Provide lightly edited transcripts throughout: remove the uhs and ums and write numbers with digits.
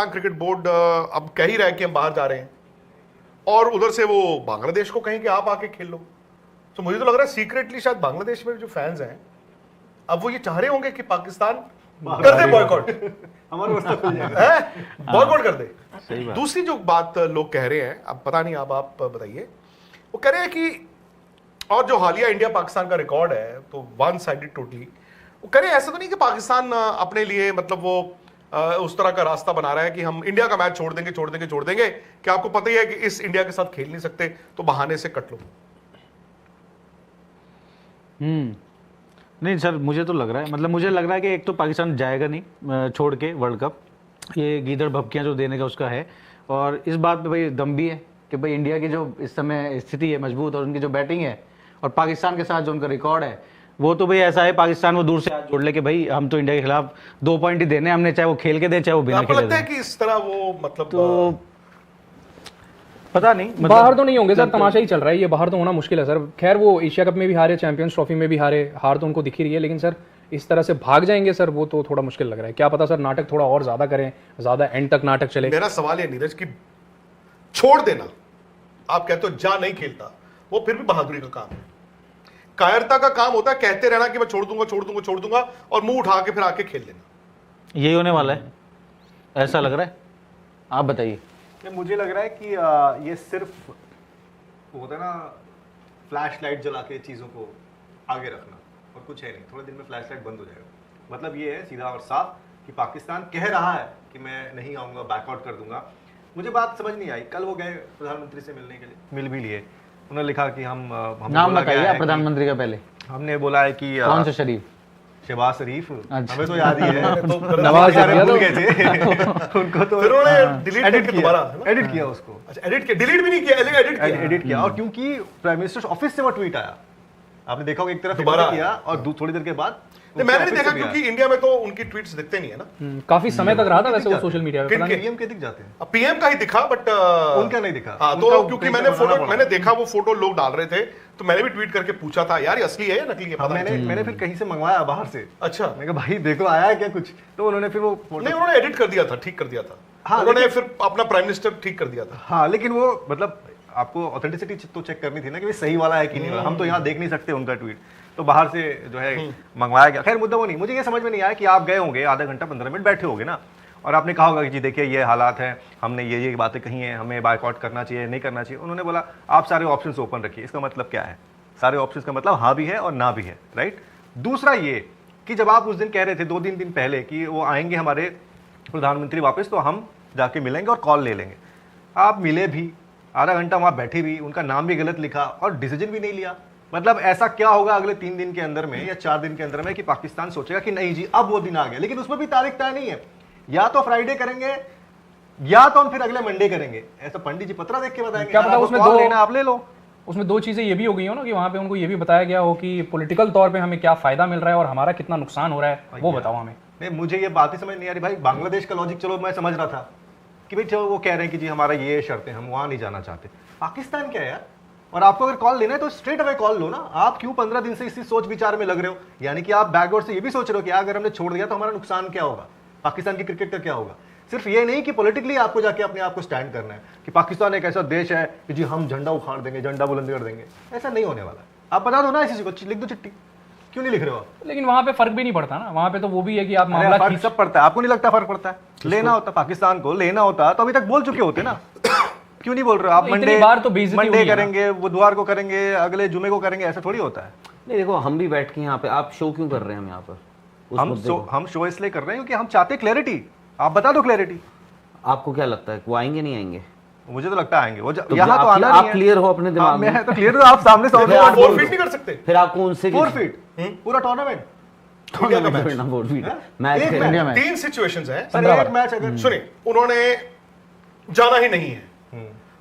Cricket board अब कह ही रहा है कि हम बाहर जा रहे हैं, और उधर से वो बांग्लादेश को कहें कि आप आके खेल लो। तो मुझे तो लग रहा है सीक्रेटली शायद बांग्लादेश में जो फैंस हैं अब वो ये चाह रहे होंगे कि पाकिस्तान कर दे बॉयकॉट, बॉयकॉट कर दे। दूसरी जो बात लोग कह रहे हैं, अब पता नहीं आप बताइए, वो कह रहे हैं कि और जो हालिया इंडिया पाकिस्तान का रिकॉर्ड है तो वन साइडेड टोटली, वो कह रहे हैं ऐसा तो नहीं कि पाकिस्तान अपने लिए मतलब वो उस तरह का रास्ता बना रहा है कि हम इंडिया का मैच छोड़ देंगे कि आपको पता ही है कि इस इंडिया के साथ खेल नहीं सकते तो बहाने से कट लो। नहीं सर, मुझे तो लग रहा है, मतलब मुझे लग रहा है कि एक तो पाकिस्तान जाएगा नहीं छोड़ के वर्ल्ड कप, ये गीदड़ भपकियाँ जो देने का उसका है, और इस बात पे भाई दम भी है कि भाई इंडिया की जो इस समय स्थिति है मजबूत, और उनकी जो बैटिंग है और पाकिस्तान के साथ जो उनका रिकॉर्ड है वो तो भाई ऐसा है, पाकिस्तान वो दूर से हाथ जोड़ ले कि भाई हम तो इंडिया के खिलाफ 2 पॉइंट ही देने हमने, चाहे वो खेल के दें चाहे वो बिना खेले दें। लगता है कि इस तरह वो मतलब तो पता नहीं, मतलब बाहर तो नहीं होंगे सर, तमाशा ही चल रहा है ये, बाहर तो होना मुश्किल है सर। खैर वो एशिया कप में भी हारे, चैंपियंस ट्रॉफी में भी हारे, हार तो उनको दिख ही रही है, लेकिन सर इस तरह से भाग जाएंगे सर वो तो थोड़ा मुश्किल लग रहा है। क्या पता सर नाटक थोड़ा और ज्यादा करें, ज्यादा एंड तक नाटक चले। मेरा सवाल है नीरज की छोड़ देना, आप कहते हो जा नहीं खेलता, वो फिर भी बहादुरी का काम है, कायरता का काम होता है कहते रहना कि मैं छोड़ दूंगा और मुंह उठा के फिर आके खेल लेना। यही होने वाला है, ऐसा लग रहा है, आप बताइए। मुझे लग रहा है कि ये सिर्फ होता है ना, फ्लैश लाइट जला के चीज़ों को आगे रखना, और कुछ है नहीं। थोड़े दिन में फ्लैश लाइट बंद हो जाएगा। मतलब ये है सीधा और साफ कि पाकिस्तान कह रहा है कि मैं नहीं आऊँगा, बैकआउट कर दूंगा। मुझे बात समझ नहीं आई, कल वो गए प्रधानमंत्री से मिलने के लिए, मिल भी लिए, उन्होंने लिखा कि हम नाम बताइए आप प्रधानमंत्री का पहले। हमने बोला है कि कौन सा शरीफ? शहबाज शरीफ, अच्छा। हमें तो याद ही है। नवाज शरीफ भूल गए थे उनको तो फिर उन्होंने डिलीट करके दोबारा एडिट किया उसको। अच्छा एडिट किया, डिलीट भी नहीं किया, एडिट किया। और क्योंकि प्राइम मिनिस्टर ऑफिस से वो ट्वीट आया, आपने देखा होगा, एक तरफ दोबारा किया और थोड़ी देर के बाद मैंने नहीं देखा, क्योंकि इंडिया में तो उनकी ट्वीट्स दिखते नहीं है ना। काफी समय तक रहा था वैसे वो सोशल मीडिया पे, पीएम के दिख जाते हैं, पीएम का ही दिखा बट उनका नहीं दिखा। हाँ, तो क्योंकि मैंने देखा वो फोटो लोग डाल रहे थे, तो मैंने भी ट्वीट करके पूछा था यार ये असली है या नकली है, पता मैंने फिर कहीं से मंगवाया बाहर से। अच्छा, मैंने कहा भाई देखो आया है क्या कुछ, तो उन्होंने फिर वो नहीं, उन्होंने एडिट कर दिया था, ठीक कर दिया था। हाँ, उन्होंने फिर अपना प्राइम मिनिस्टर ठीक कर दिया था। हाँ, लेकिन वो मतलब आपको ऑथेंटिसिटी तो चेक करनी थी ना कि सही वाला है कि नहीं वाला। हम तो यहाँ देख नहीं सकते उनका ट्वीट, तो बाहर से जो है मंगवाया गया। खैर मुद्दा वो नहीं, मुझे ये समझ में नहीं आया कि आप गए होंगे, आधा घंटा 15 मिनट बैठे होंगे ना, और आपने कहा होगा कि जी देखिए ये हालात हैं, हमने ये बातें कही हैं, हमें बायकॉट करना चाहिए नहीं करना चाहिए। उन्होंने बोला आप सारे ऑप्शंस ओपन रखिए। इसका मतलब क्या है? सारे ऑप्शंस का मतलब हाँ भी है और ना भी है, राइट। दूसरा ये कि जब आप उस दिन कह रहे थे 2-3 दिन पहले कि वो आएंगे हमारे प्रधानमंत्री वापस, तो हम जाके मिलेंगे और कॉल ले लेंगे। आप मिले भी, आधा घंटा वहाँ बैठे भी, उनका नाम भी गलत लिखा और डिसीजन भी नहीं लिया। मतलब ऐसा क्या होगा अगले 3 दिन के अंदर में या 4 दिन के अंदर में कि पाकिस्तान सोचेगा कि नहीं जी अब वो दिन आ गया। लेकिन उसमें भी तारीख तय नहीं है, या तो फ्राइडे करेंगे या तो हम फिर अगले मंडे करेंगे। ऐसा पंडित जी पत्रा देख के बताएंगे। क्या पता उसमें दो लेना आप ले लो। उसमें 2 चीजें ये भी हो गई हो ना कि वहां पे उनको ये भी बताया गया हो कि पॉलिटिकल तौर पे हमें क्या फायदा मिल रहा है और हमारा कितना नुकसान हो रहा है, वो बताओ हमें। नहीं, मुझे ये बात ही समझ नहीं आ रही भाई। बांग्लादेश का लॉजिक चलो मैं समझ रहा था कि भाई चलो वो कह रहे हैं कि जी हमारा ये शर्त है, हम वहां नहीं जाना चाहते। पाकिस्तान क्या है यार? और आपको अगर कॉल लेना है तो स्ट्रेट अवे कॉल लो ना। आप क्यों 15 दिन से इसी सोच विचार में लग रहे हो? यानी कि आप बैकवर्ड से ये भी सोच रहे हो कि अगर हमने छोड़ दिया तो हमारा नुकसान क्या होगा, पाकिस्तान की क्रिकेट का क्या होगा। सिर्फ ये नहीं कि पॉलिटिकली आपको जाके अपने आप को स्टैंड करना है कि पाकिस्तान एक ऐसा देश है कि जी हम झंडा उखाड़ देंगे, झंडा बुलंद कर देंगे। ऐसा नहीं होने वाला है। आप बता दो ना इसी को, लिख दो चिट्ठी। क्यों नहीं लिख रहे हो आप? लेकिन वहां पे फर्क भी नहीं पड़ता ना, वहां पे तो वो भी है कि आप मामला फर्क सब पड़ता है। आपको नहीं लगता फर्क पड़ता है? लेना होता पाकिस्तान को, लेना होता तो अभी तक बोल चुके होते ना। क्यों नहीं बोल रहे हो आप? मंडे करेंगे, बुधवार को करेंगे, अगले जुमे को करेंगे, ऐसा थोड़ी होता है। नहीं देखो, हम भी बैठ के यहाँ पे, आप शो क्यों कर रहे हैं हम यहाँ पर? हम शो इसलिए कर रहे हैं क्योंकि हम चाहते क्लैरिटी। आप बता दो क्लैरिटी। आपको क्या लगता है वो आएंगे नहीं आएंगे? मुझे तो लगता है आएंगे वो। तो यहाँ तो आना आप क्लियर हो अपने दिमाग में? मैं तो क्लियर हूँ, आप सामने से फोरफीट नहीं कर सकते। फिर आपको उनसे 4 फीट पूरा टूर्नामेंट। मैच 3 सिचुएशंस हैं सर, एक मैच अगर सुनिए, उन्होंने जाना ही नहीं है,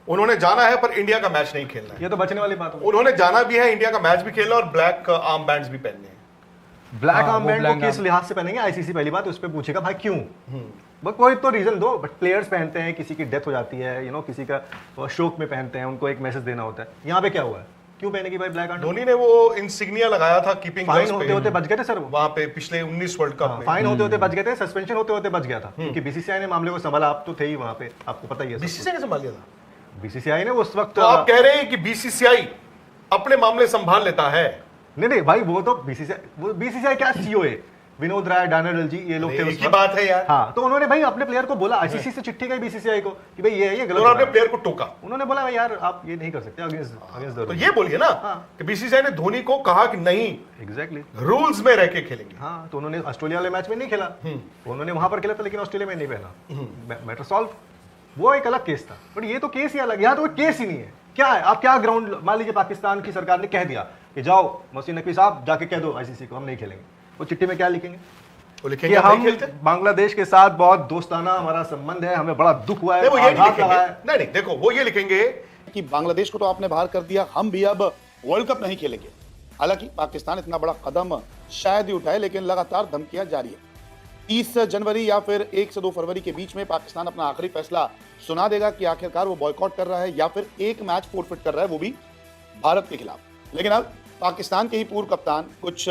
उन्होंने जाना है पर इंडिया का मैच नहीं खेलना है। ये तो बचने वाली बात है। उन्होंने जाना भी है, इंडिया का मैच भी खेलना और ब्लैक आर्म बैंड्स भी पहनने हैं। ब्लैक आर्म बैंड को किस लिहाज से पहनेंगे? आईसीसी पहली बात उस पर पूछेगा भाई क्यों। बस कोई तो रीजन दो। बट प्लेयर्स पहनते हैं, किसी की डेथ हो जाती है, किसी का शोक में पहनते हैं, उनको एक मैसेज देना होता है। यहाँ पे क्या हुआ है? क्यों पहनेगी भाई ब्लैक एंड धोनी ने वो इंसिग्निया लगाया था कीपिंग फाइन होते होते बच गए थे सर वो। वहां पे पिछले 19 वर्ल्ड कप में। फाइन होते होते बच गए थे, सस्पेंशन होते होते बच गया था, क्योंकि बीसीसीआई ने मामले को संभाला। आप तो थे ही वहां पे, आपको पता ही है। बीसीसीआई ने संभाल लिया था। बीसीसीआई ने उस वक्त तो आप कह रहे हैं कि बीसीसीआई अपने मामले संभाल लेता है? नहीं भाई, वो तो बीसीसीआई क्या सीईओ है, विनोद राय, डैनियल जी, ये लोग थे एक ही बात है यार। हाँ, तो उन्होंने भाई अपने प्लेयर को बोला, आईसीसी से चिट्ठी गई बीसीसीआई को कि भाई ये गलत उन्होंने अपने प्लेयर को टोका। उन्होंने बोला भाई यार आप ये नहीं कर सकते अगेंस्ट द तो ये बोलिए ना कि बीसीसीआई ने धोनी को कहा कि नहीं, एग्जैक्टली रूल्स में रह के खेलेंगे। हाँ, तो उन्होंने ऑस्ट्रेलिया वाले मैच में नहीं खेला, उन्होंने वहां पर खेला था, लेकिन ऑस्ट्रेलिया में नहीं पहना। Matter solve. वो एक अलग केस था, बट ये तो केस ही अलग। यहाँ तो केस ही नहीं है। क्या है, आप क्या ग्राउंड, मान लीजिए पाकिस्तान की सरकार ने कह दिया कि जाओ मोहसिन नकवी साहब जाके कह दो आईसीसी को हम नहीं खेलेंगे, वो चिट्ठी में क्या लिखेंगे? वो कि लिखेंगे हम खेलते। बांग्लादेश के साथ बहुत दोस्ताना हमारा संबंध है, हमें बड़ा दुख हुआ है, वो ये नहीं आघात लगा लिखेंगे। है। नहीं, देखो वो ये लिखेंगे कि बांग्लादेश को तो आपने बाहर कर दिया, हम भी अब वर्ल्ड कप नहीं खेलेंगे। हालांकि पाकिस्तान इतना बड़ा कदम शायद ही उठाए, लेकिन लगातार धमकियां जारी है। 30 जनवरी या फिर 1 से 2 फरवरी के बीच में पाकिस्तान अपना आखिरी फैसला सुना देगा कि आखिरकार वो बॉयकॉट कर रहा है या फिर एक मैच फोरफिट कर रहा है, वो भी भारत के खिलाफ। लेकिन अब पाकिस्तान के ही पूर्व कप्तान, कुछ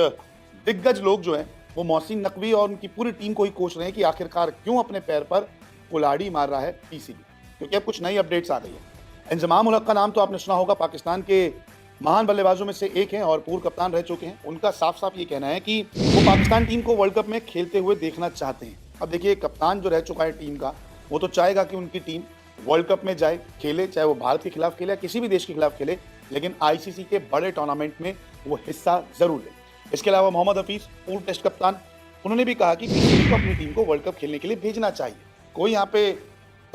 दिग्गज लोग जो हैं, वो मोहसिन नकवी और उनकी पूरी टीम को ही कोच रहे हैं कि आखिरकार क्यों अपने पैर पर कुल्हाड़ी मार रहा है पीसीबी, क्योंकि अब कुछ नई अपडेट्स आ गई है। इंजमाम उल हक का नाम तो आपने सुना होगा, पाकिस्तान के महान बल्लेबाजों में से एक हैं और पूर्व कप्तान रह चुके हैं। उनका साफ साफ ये कहना है कि वो पाकिस्तान टीम को वर्ल्ड कप में खेलते हुए देखना चाहते हैं। अब देखिए, कप्तान जो रह चुका है टीम का, वो तो चाहेगा कि उनकी टीम वर्ल्ड कप में जाए, खेले, चाहे वो भारत के खिलाफ खेले या किसी भी देश के खिलाफ खेले, लेकिन आईसीसी के बड़े टूर्नामेंट में वो हिस्सा जरूर ले। इसके अलावा मोहम्मद हफीज, पूर्व टेस्ट कप्तान, उन्होंने भी कहा कि पीसीबी को अपनी टीम को वर्ल्ड कप खेलने के लिए भेजना चाहिए। कोई यहाँ पे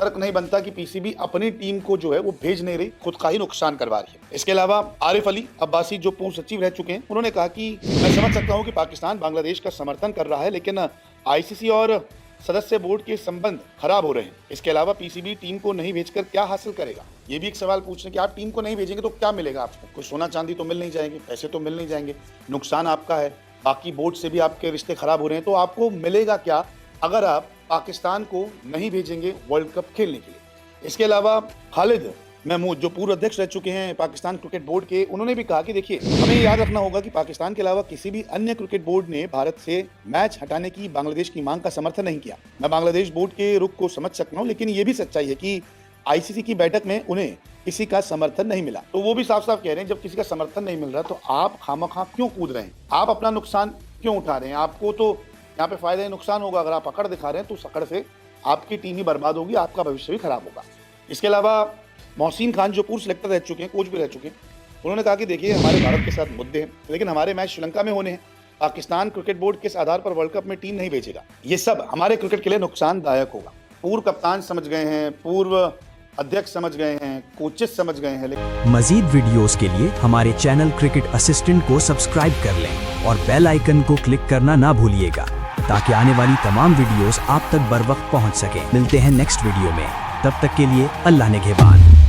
तर्क नहीं बनता कि पीसीबी अपनी टीम को जो है वो भेज नहीं रही, खुद का ही नुकसान करवा रही है। इसके अलावा आरिफ अली अब्बासी, जो पूर्व सचिव रह चुके हैं, उन्होंने कहा कि मैं समझ सकता हूँ कि पाकिस्तान बांग्लादेश का समर्थन कर रहा है, लेकिन आईसीसी और सदस्य बोर्ड के संबंध खराब हो रहे हैं। इसके अलावा पीसीबी टीम को नहीं भेजकर क्या हासिल करेगा, ये भी एक सवाल पूछ रहे हैं कि आप टीम को नहीं भेजेंगे तो क्या मिलेगा आपको? कोई सोना चांदी तो मिल नहीं जाएंगे, पैसे तो मिल नहीं जाएंगे, नुकसान आपका है, बाकी बोर्ड से भी आपके रिश्ते खराब हो रहे हैं, तो आपको मिलेगा क्या अगर आप पाकिस्तान को नहीं भेजेंगे वर्ल्ड कप खेलने के लिए? इसके अलावा खालिद महमूद, जो पूर्व अध्यक्ष रह चुके हैं पाकिस्तान क्रिकेट बोर्ड के, उन्होंने भी कहा कि देखिए, हमें याद रखना होगा कि पाकिस्तान के अलावा किसी भी अन्य क्रिकेट बोर्ड ने भारत से मैच हटाने की बांग्लादेश की मांग का समर्थन नहीं किया। मैं बांग्लादेश बोर्ड के रुख को समझ सकता हूँ, लेकिन ये भी सच्चाई है कि आईसीसी की बैठक में उन्हें किसी का समर्थन नहीं मिला। तो वो भी साफ साफ कह रहे हैं, जब किसी का समर्थन नहीं मिल रहा तो आप खामखा क्यों कूद रहे हैं, आप अपना नुकसान क्यों उठा रहे हैं? आपको तो यहाँ पे फायदा ही नुकसान होगा। अगर आप अकड़ दिखा रहे हैं तो उस अकड़ से आपकी टीम ही बर्बाद होगी, आपका भविष्य भी खराब होगा। इसके अलावा मोहसिन खान, जो पूर्व सिलेक्टर रह चुके हैं, कोच भी रह चुके हैं, उन्होंने कहा कि देखिए, हमारे भारत के साथ मुद्दे हैं, लेकिन हमारे मैच श्रीलंका में होने हैं। पाकिस्तान क्रिकेट बोर्ड किस आधार पर वर्ल्ड कप में टीम नहीं भेजेगा, ये सब हमारे क्रिकेट के लिए नुकसानदायक होगा। पूर्व कप्तान समझ गए हैं, पूर्व अध्यक्ष समझ गए हैं, कोचेस समझ गए हैं, लेकिन मजीद वीडियोस के लिए हमारे चैनल क्रिकेट असिस्टेंट को सब्सक्राइब कर लें और बेल आइकन को क्लिक करना ना भूलिएगा, ताकि आने वाली तमाम वीडियोस आप तक बर वक्त पहुंच सकें। मिलते हैं नेक्स्ट वीडियो में, तब तक के लिए अल्लाह निगहबान।